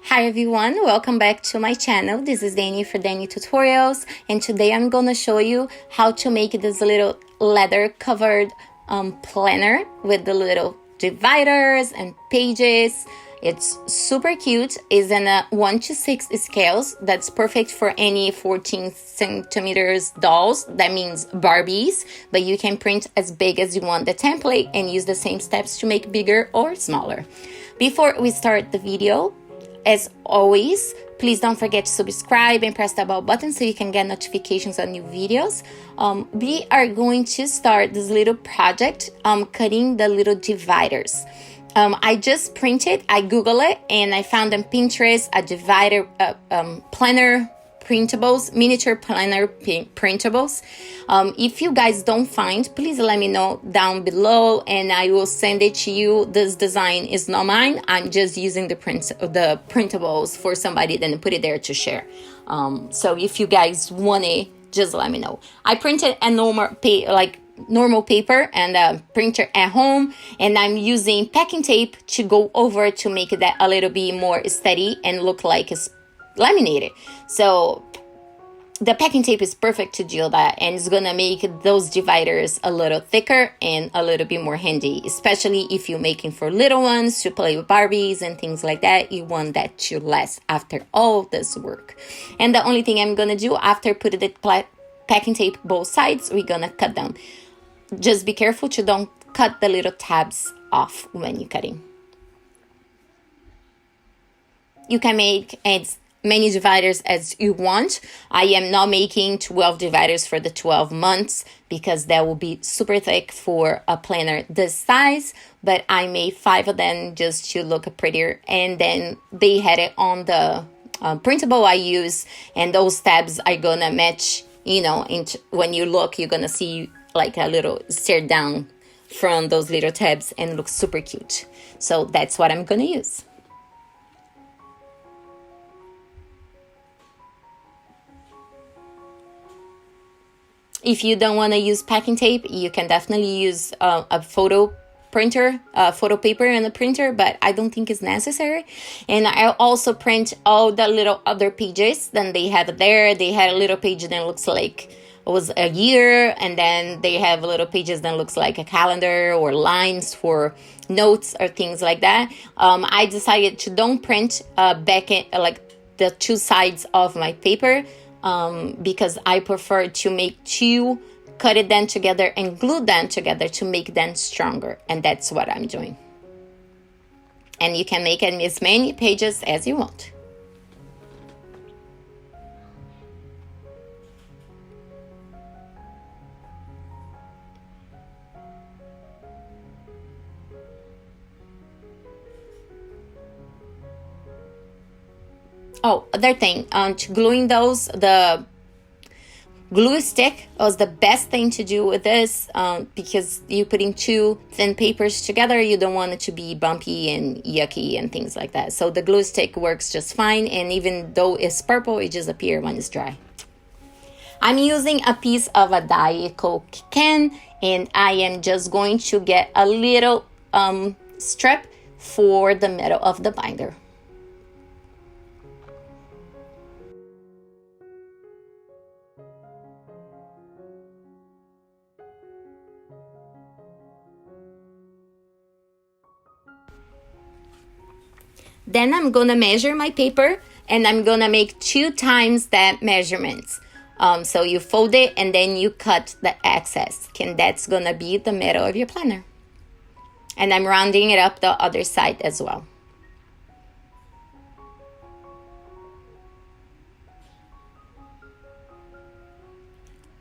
Hi everyone, welcome back to my channel. This is Dani for danicctutorials, and today I'm gonna show you how to make this little leather covered planner with the little dividers and pages. It's super cute. It's in a 1:6 scales. That's perfect for any 14 centimeters dolls. That means Barbies, but you can print as big as you want the template and use the same steps to make bigger or smaller. Before we start the video, as always, please don't forget to subscribe and press the bell button so you can get notifications on new videos. We are going to start this little project, cutting the little dividers. I just printed, I Googled it, and I found on Pinterest a divider planner printables, miniature planner printables. If you guys don't find, please let me know down below and I will send it to you. This design is not mine. I'm just using the printables for somebody, then put it there to share. So if you guys want it, just let me know. I printed a normal paper and a printer at home, and I'm using packing tape to go over to make that a little bit more steady and look like it's laminated. So the packing tape is perfect to do that, and it's gonna make those dividers a little thicker and a little bit more handy, especially if you're making for little ones to play with Barbies and things like that. You want that to last after all this work. And the only thing I'm gonna do after putting the packing tape both sides, we're gonna cut them. Just be careful to don't cut the little tabs off when you're cutting. You can make as many dividers as you want. I am not making 12 dividers for the 12 months because that will be super thick for a planner this size, but I made 5 of them just to look prettier, and then they had it on the printable I use, and those tabs are gonna match, you know, when you look, you're gonna see like a little stare down from those little tabs and looks super cute. So that's what I'm gonna use. If you don't want to use packing tape, you can definitely use a photo printer, photo paper and a printer, but I don't think it's necessary. And I also print all the little other pages than they have there. They had a little page that looks like it was a year, and then they have little pages that looks like a calendar or lines for notes or things like that. I decided to don't print back in, like the two sides of my paper, because I prefer to make two, cut it then together and glue them together to make them stronger, and that's what I'm doing. And you can make as many pages as you want. Oh, other thing, to gluing those, the glue stick was the best thing to do with this, because you're putting two thin papers together. You don't want it to be bumpy and yucky and things like that. So the glue stick works just fine, and even though it's purple, it just appears when it's dry. I'm using a piece of a Diet Coke can, and I am just going to get a little strip for the middle of the binder. Then I'm gonna measure my paper, and I'm gonna make 2 times that measurements. So you fold it and then you cut the excess, and that's gonna be the middle of your planner. And I'm rounding it up the other side as well.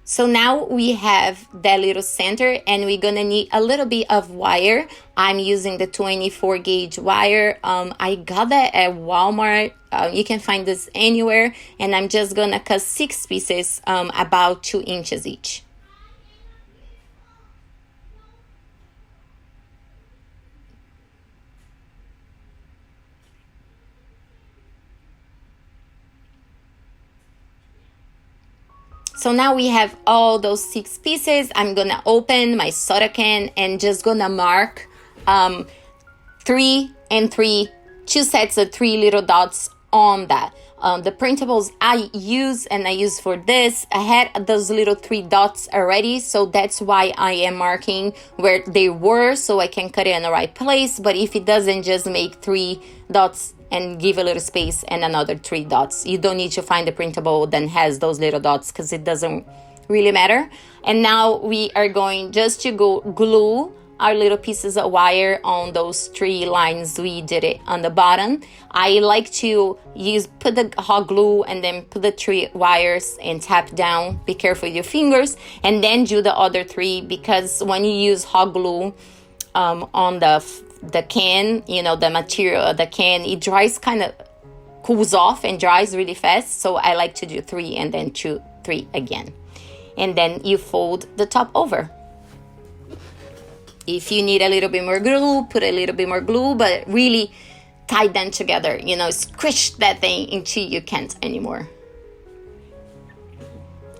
So now we have that little center, and we're gonna need a little bit of wire. I'm using the 24 gauge wire. I got that at Walmart. You can find this anywhere, and I'm just gonna cut 6 pieces, about 2 inches each. So now we have all those 6 pieces. I'm gonna open my soda can and just gonna mark 3 and 3 2 sets of 3 little dots on that. The printables I use for this, I had those little 3 dots already, so that's why I am marking where they were, so I can cut it in the right place. But if it doesn't, just make 3 dots and give a little space and another 3 dots. You don't need to find the printable that has those little dots, because it doesn't really matter. And now we are going just to go glue our little pieces of wire on those 3 lines we did it on the bottom. I like to put the hot glue and then put the 3 wires and tap down. Be careful with your fingers, and then do the other 3, because when you use hot glue on the can, you know, the material of the can, it dries, kind of cools off and dries really fast. So I like to do 3 and then 2, 3 again, and then you fold the top over. If you need a little bit more glue, put a little bit more glue, but really tie them together, you know, squish that thing until you can't anymore.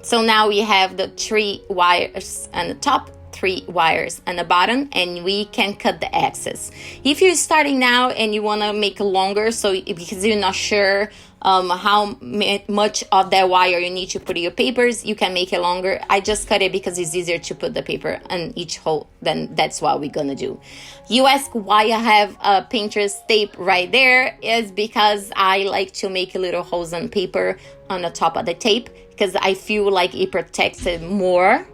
So now we have the 3 wires on the top, 3 wires on the bottom, and we can cut the excess. If you're starting now and you want to make it longer, so because you're not sure how much of that wire you need to put in your papers, you can make it longer. I just cut it because it's easier to put the paper on each hole. Then that's what we're gonna do. You ask why I have a painter's tape right there, is because I like to make little holes on paper on the top of the tape, because I feel like it protects it more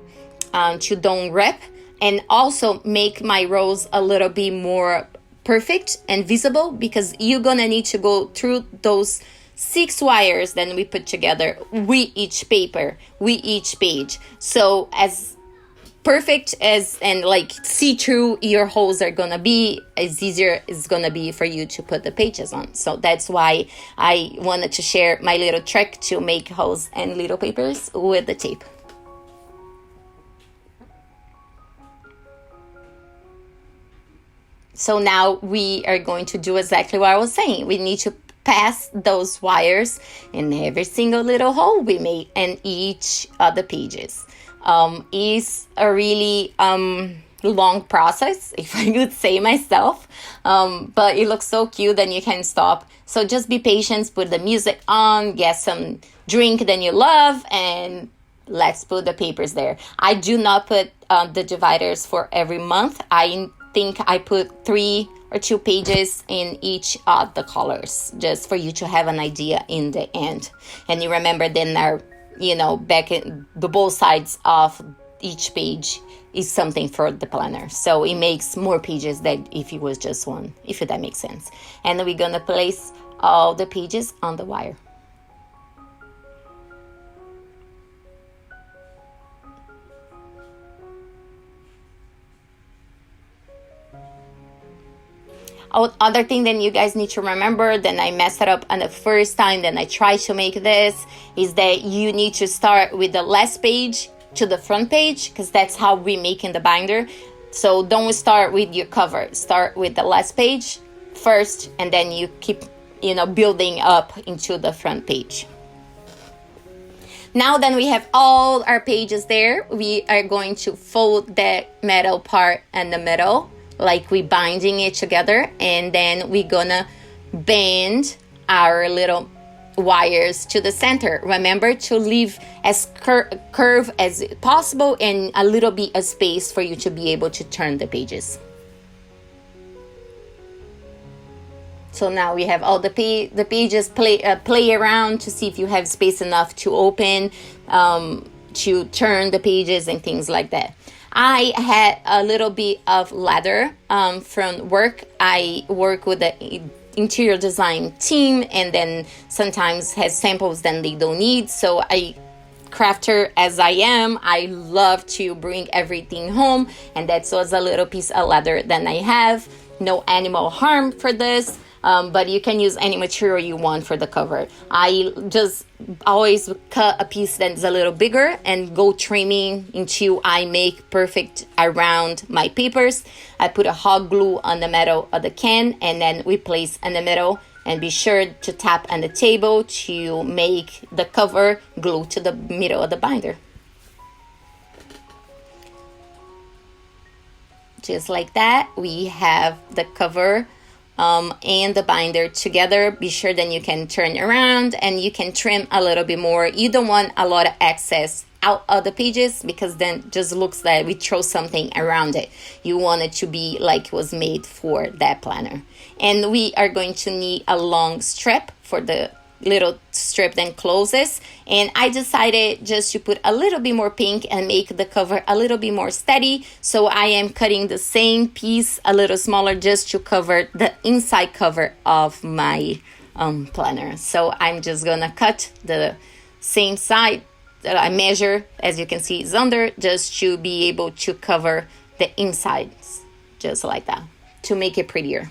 to don't rip, and also make my rows a little bit more perfect and visible, because you're gonna need to go through those 6 wires that we put together with each paper, with each page. So as perfect as and like see-through your holes are gonna be, as easier it's gonna be for you to put the pages on. So that's why I wanted to share my little trick to make holes and little papers with the tape. So now we are going to do exactly what I was saying. We need to pass those wires in every single little hole we made in each of the pages. It's a really long process, if I could say myself, but it looks so cute that you can't stop. So just be patient, put the music on, get some drink that you love, and let's put the papers there. I do not put the dividers for every month. I think I put 3 or 2 pages in each of the colors, just for you to have an idea in the end. And you remember then our, you know, back in the both sides of each page is something for the planner. So it makes more pages than if it was just one, if that makes sense. And then we're gonna place all the pages on the wire. Other thing that you guys need to remember, then I messed it up on the first time, then I tried to make this, is that you need to start with the last page to the front page, because that's how we make in the binder. So don't start with your cover. Start with the last page first, and then you keep, you know, building up into the front page. Now then we have all our pages there, we are going to fold that metal part in the middle, like we binding it together, and then we're gonna bend our little wires to the center. Remember to leave as curve as possible and a little bit of space for you to be able to turn the pages. So now we have all the pages, play around to see if you have space enough to open, to turn the pages and things like that. I had a little bit of leather from work. I work with the interior design team, and then sometimes has samples that they don't need. So I, crafter as I am, I love to bring everything home, and that's was a little piece of leather that I have. No animal harm for this. But you can use any material you want for the cover. I just always cut a piece that's a little bigger and go trimming until I make perfect around my papers. I put a hot glue on the middle of the can, and then we place in the middle, and be sure to tap on the table to make the cover glue to the middle of the binder. Just like that, we have the cover and the binder together. Be sure then you can turn around and you can trim a little bit more. You don't want a lot of excess out of the pages, because then it just looks like we throw something around it. You want it to be like it was made for that planner. And we are going to need a long strip for the little strip then closes, and I decided just to put a little bit more pink and make the cover a little bit more steady. So I am cutting the same piece a little smaller just to cover the inside cover of my planner. So I'm just gonna cut the same side that I measure, as you can see is under, just to be able to cover the insides, just like that, to make it prettier.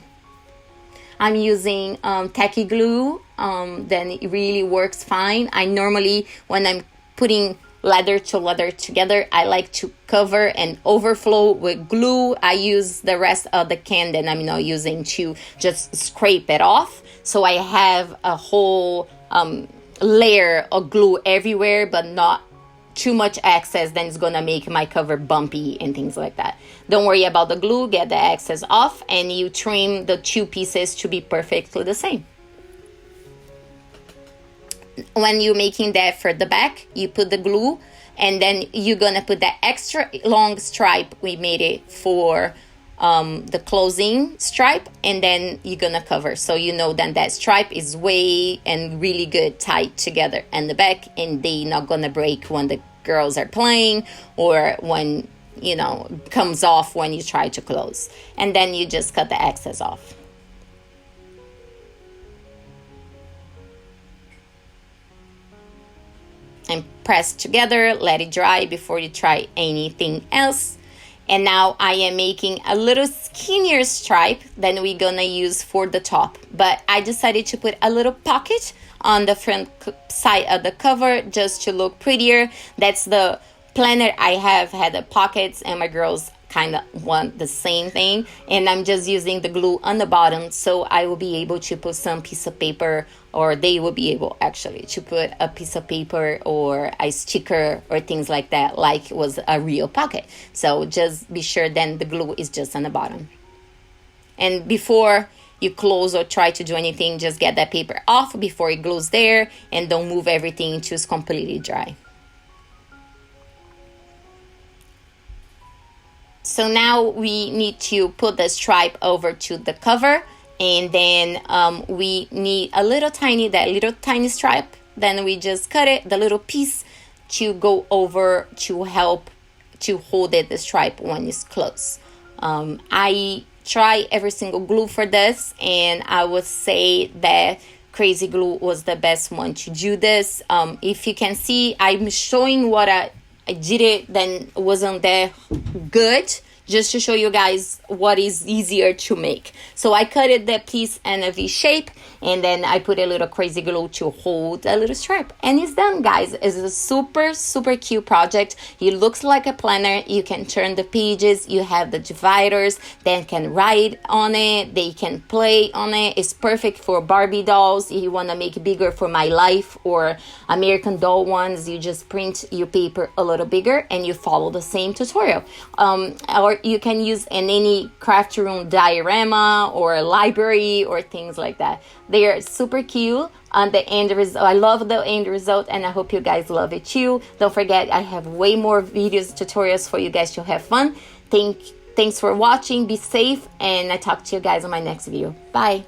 I'm using tacky glue, then it really works fine. I normally, when I'm putting leather to leather together, I like to cover and overflow with glue. I use the rest of the can that I'm not using to just scrape it off. So I have a whole layer of glue everywhere, but not too much excess, then it's gonna make my cover bumpy and things like that. Don't worry about the glue, get the excess off, and you trim the two pieces to be perfectly the same. When you're making that for the back, you put the glue, and then you're gonna put that extra long stripe we made it for the closing stripe, and then you're gonna cover, so you know then that stripe is way and really good tight together in the back, and they not gonna break when the girls are playing, or when, you know, comes off when you try to close. And then you just cut the excess off. And press together, let it dry before you try anything else. And now I am making a little skinnier stripe than we're gonna use for the top. But I decided to put a little pocket on the front side of the cover just to look prettier. That's the planner I have had the pockets, and my girls kind of want the same thing. And I'm just using the glue on the bottom, so I will be able to put some piece of paper, or they will be able actually to put a piece of paper or a sticker or things like that, like it was a real pocket. So just be sure then the glue is just on the bottom. And before you close or try to do anything, just get that paper off before it glues there, and don't move everything until it's completely dry. So now we need to put the stripe over to the cover, and then we need a little tiny stripe. Then we just cut it, the little piece, to go over to help to hold it, the stripe, when it's closed. I try every single glue for this, and I would say that crazy glue was the best one to do this. If you can see, I'm showing what I did it, then wasn't that good, just to show you guys what is easier to make. So I cut it that piece in a V shape, and then I put a little crazy glue to hold a little stripe, and it's done, guys. It's a super cute project. It looks like a planner. You can turn the pages, you have the dividers, then can write on it, they can play on it. It's perfect for Barbie dolls. If you want to make it bigger for My Life or American Doll ones, you just print your paper a little bigger and you follow the same tutorial. Or you can use in any craft room diorama or a library or things like that. They are super cute. The end result, I love the end result, and I hope you guys love it too. Don't forget, I have way more videos, tutorials for you guys to have fun. Thanks for watching. Be safe, and I talk to you guys on my next video. Bye.